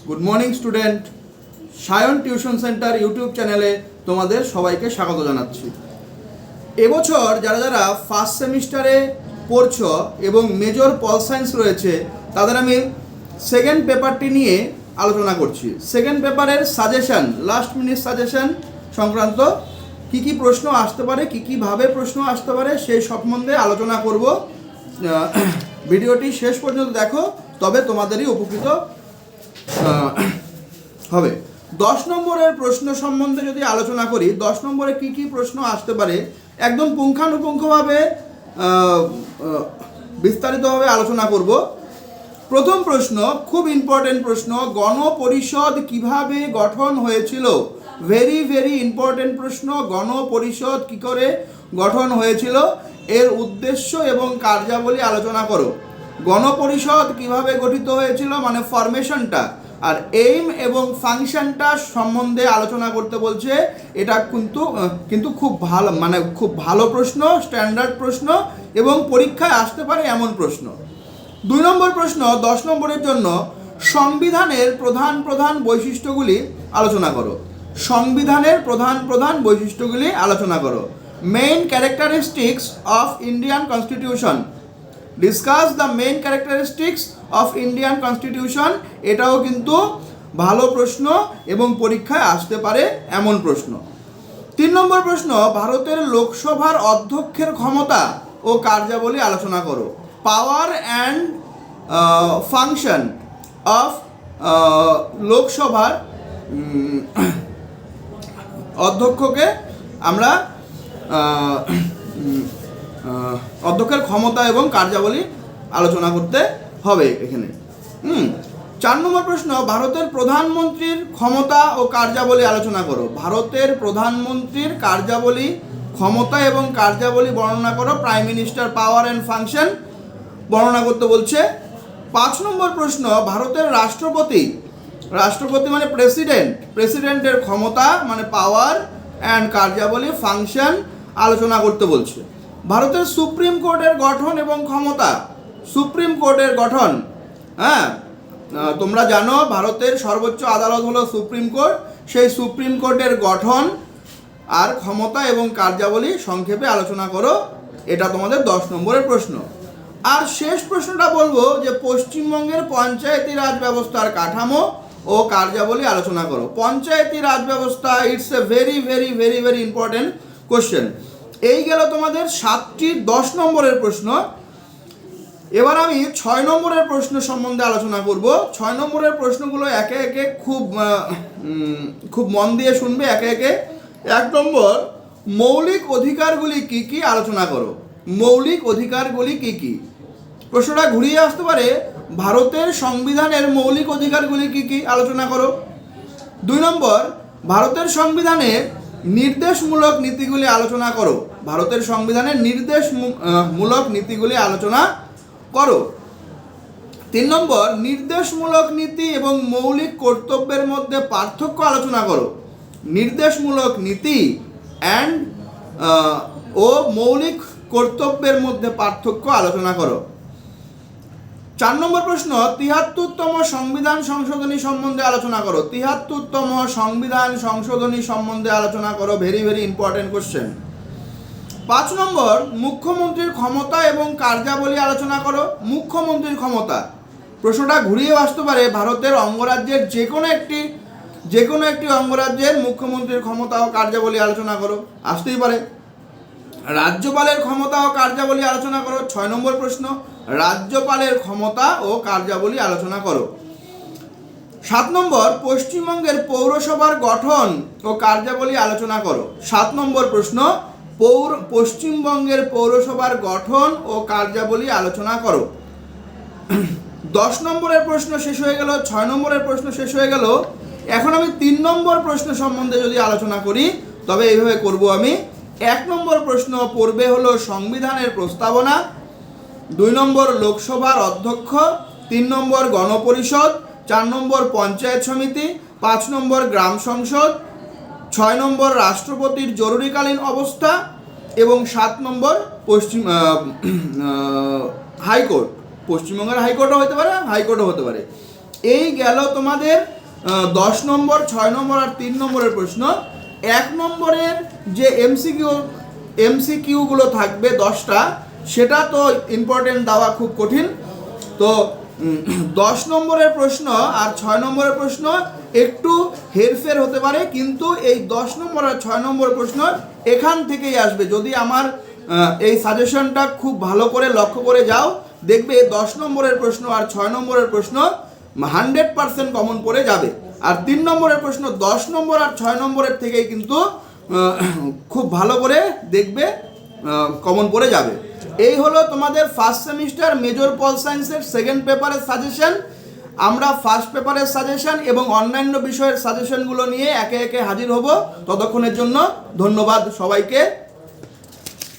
Good morning student, Sayan tuition centre YouTube চ্যানেলে তোমাদের সবাইকে স্বাগত জানাচ্ছি। এবছর যারা যারা ফার্স্ট সেমিস্টারে পড়ছ এবং মেজর পল সায়েন্স রয়েছে তাদের আমি সেকেন্ড পেপারটি নিয়ে আলোচনা করছি। সেকেন্ড পেপারের সাজেশন, লাস্ট মিনিট সাজেশন সংক্রান্ত কী কী প্রশ্ন আসতে পারে, কী কীভাবে প্রশ্ন আসতে পারে সেই সম্বন্ধে আলোচনা করব। ভিডিওটি শেষ পর্যন্ত দেখো, তবে তোমাদেরই উপকৃত হবে। 10 নম্বরের প্রশ্ন সম্বন্ধে যদি আলোচনা করি, 10 নম্বরে কী কী প্রশ্ন আসতে পারে একদম পুঙ্খানুপুঙ্খভাবে বিস্তারিতভাবে আলোচনা করব। প্রথম প্রশ্ন, খুব ইম্পর্টেন্ট প্রশ্ন, গণপরিষদ কিভাবে গঠন হয়েছিল? ভেরি ভেরি ইম্পর্টেন্ট প্রশ্ন। গণপরিষদ কী করে গঠন হয়েছিল, এর উদ্দেশ্য এবং কার্যাবলী আলোচনা করো। গণপরিষদ কিভাবে গঠিত হয়েছিল মানে ফরমেশনটা, আর এইম এবং ফাংশনটা সম্বন্ধে আলোচনা করতে বলছে। এটা কিন্তু খুব ভালো, মানে খুব ভালো প্রশ্ন, স্ট্যান্ডার্ড প্রশ্ন এবং পরীক্ষায় আসতে পারে এমন প্রশ্ন। 2 নম্বর প্রশ্ন 10 নম্বরের জন্য, সংবিধানের প্রধান প্রধান বৈশিষ্ট্যগুলি আলোচনা করো। সংবিধানের প্রধান প্রধান বৈশিষ্ট্যগুলি আলোচনা করো। Main characteristics of Indian constitution, discuss the main characteristics of Indian constitution. এটাও কিন্তু ভালো প্রশ্ন এবং পরীক্ষায় আসতে পারে এমন প্রশ্ন। 3 নম্বর প্রশ্ন, ভারতের লোকসভার অধ্যক্ষের ক্ষমতা ও কার্যাবলী আলোচনা করো। পাওয়ার অ্যান্ড ফাংশন অফ লোকসভার অধ্যক্ষকে আমরা অধ্যক্ষের ক্ষমতা এবং কার্যাবলী আলোচনা করতে হবে এখানে। 4 নম্বর প্রশ্ন, ভারতের প্রধানমন্ত্রীর ক্ষমতা ও কার্যাবলী আলোচনা করো। ভারতের প্রধানমন্ত্রীর কার্যাবলী, ক্ষমতা এবং কার্যাবলী বর্ণনা করো। Prime minister power and function বর্ণনা করতে বলছে। 5 নম্বর প্রশ্ন, ভারতের রাষ্ট্রপতি মানে প্রেসিডেন্টের ক্ষমতা মানে পাওয়ার অ্যান্ড কার্যাবলী ফাংশন আলোচনা করতে বলছে। ভারতের সুপ্রিম কোর্টের গঠন এবং ক্ষমতা। সুপ্রিম কোর্টের গঠন, হ্যাঁ তোমরা জানো ভারতের সর্বোচ্চ আদালত হলো সুপ্রিম কোর্ট। সেই সুপ্রিম কোর্টের গঠন আর ক্ষমতা এবং কার্যাবলী সংক্ষেপে আলোচনা করো। এটা তোমাদের 10 নম্বরের প্রশ্ন। আর শেষ প্রশ্নটা বলবো যে পশ্চিমবঙ্গের পঞ্চায়েতি রাজ ব্যবস্থার কাঠামো ও কার্যাবলী আলোচনা করো। পঞ্চায়েতি রাজ ব্যবস্থা, it's a very very very very important question. এই গেল তোমাদের 7টি 10 নম্বরের প্রশ্ন। এবার আমি 6 নম্বরের প্রশ্ন সম্বন্ধে আলোচনা করব। 6 নম্বরের প্রশ্নগুলো একে একে খুব মন দিয়ে শুনবে একে একে। 1 নম্বর, মৌলিক অধিকারগুলি কি কি আলোচনা করো। মৌলিক অধিকারগুলি কি কি? প্রশ্নটা ঘুরিয়ে আসতে পারে, ভারতের সংবিধানের মৌলিক অধিকারগুলি কি কি আলোচনা করো। 2 নম্বর, ভারতের সংবিধানের নির্দেশমূলক নীতিগুলি আলোচনা করো। ভারতের সংবিধানের নির্দেশমূলক নীতিগুলি আলোচনা করো। 3 নম্বর, নির্দেশমূলক নীতি এবং মৌলিক কর্তব্যের মধ্যে পার্থক্য আলোচনা করো। নির্দেশমূলক নীতি ও মৌলিক কর্তব্যের মধ্যে পার্থক্য আলোচনা করো। 4 নম্বর প্রশ্ন, 73তম সংবিধান সংশোধনী সম্বন্ধে আলোচনা করো। 73তম সংবিধান সংশোধনী সম্বন্ধে আলোচনা করো। Very very important question. 5 নম্বর, মুখ্যমন্ত্রীর ক্ষমতা এবং কার্যাবলী আলোচনা করো। মুখ্যমন্ত্রীর ক্ষমতা, প্রশ্নটা ঘুরিয়ে আসতে পারে, ভারতের অঙ্গরাজ্যের যে কোনো একটি অঙ্গরাজ্যের মুখ্যমন্ত্রীর ক্ষমতা ও কার্যাবলী আলোচনা করো, আসতেই পারে। রাজ্যপালের ক্ষমতা ও কার্যাবলী আলোচনা করো। 6 নম্বর প্রশ্ন, রাজ্যপালের ক্ষমতা ও কার্যাবলী আলোচনা করো। 7 নম্বর, পশ্চিমবঙ্গের পৌরসভার গঠন ও কার্যাবলী আলোচনা করো। 7 নম্বর প্রশ্ন, পশ্চিমবঙ্গের পৌরসভার গঠন ও কার্যাবলী আলোচনা করো। 10 নম্বরের প্রশ্ন শেষ হয়ে গেল, 6 নম্বরের প্রশ্ন শেষ হয়ে গেল। এখন আমি 3 নম্বর প্রশ্ন সম্বন্ধে যদি আলোচনা করি তবে এইভাবে করব আমি। 1 নম্বর প্রশ্ন পড়বে হলো সংবিধানের প্রস্তাবনা। 2 নম্বর, লোকসভার অধ্যক্ষ। 3 নম্বর, গণপরিষদ। 4 নম্বর, পঞ্চায়েত সমিতি। 5 নম্বর, গ্রাম সংসদ। 6 নম্বর, রাষ্ট্রপতির জরুরিকালীন অবস্থা। এবং 7 নম্বর, হাইকোর্ট। পশ্চিমবঙ্গের হাইকোর্টও হতে পারে, হাইকোর্টও হতে পারে। এই গেল তোমাদের 10 নম্বর, 6 নম্বর আর 3 নম্বরের প্রশ্ন। 1 নম্বরের যে এমসিকিউগুলো থাকবে 10টা, সেটা তো ইম্পর্টেন্ট দেওয়া খুব কঠিন। তো 10 নম্বরের প্রশ্ন আর 6 নম্বরের প্রশ্ন একটু হেরফের হতে পারে, কিন্তু এই 10 নম্বর আর 6 নম্বরের প্রশ্ন এখান থেকেই আসবে। যদি আমার এই সাজেশনটা খুব ভালো করে লক্ষ্য করে যাও, দেখবে 10 নম্বরের প্রশ্ন আর 6 নম্বরের প্রশ্ন 100% কমন পড়ে যাবে। আর 3 নম্বরের প্রশ্ন 10 নম্বর আর 6 নম্বরের থেকেই কিন্তু খুব ভালো করে দেখবে কমন পড়ে যাবে। এই হলো তোমাদের ফার্স্ট সেমিস্টার মেজর পল সায়েন্সের সেকেন্ড পেপারের সাজেশন। আমরা ফার্স্ট পেপারের সাজেশন এবং অন্যান্য বিষয়ের সাজেশনগুলো নিয়ে একে একে হাজির হব। ততক্ষণের জন্য ধন্যবাদ সবাইকে।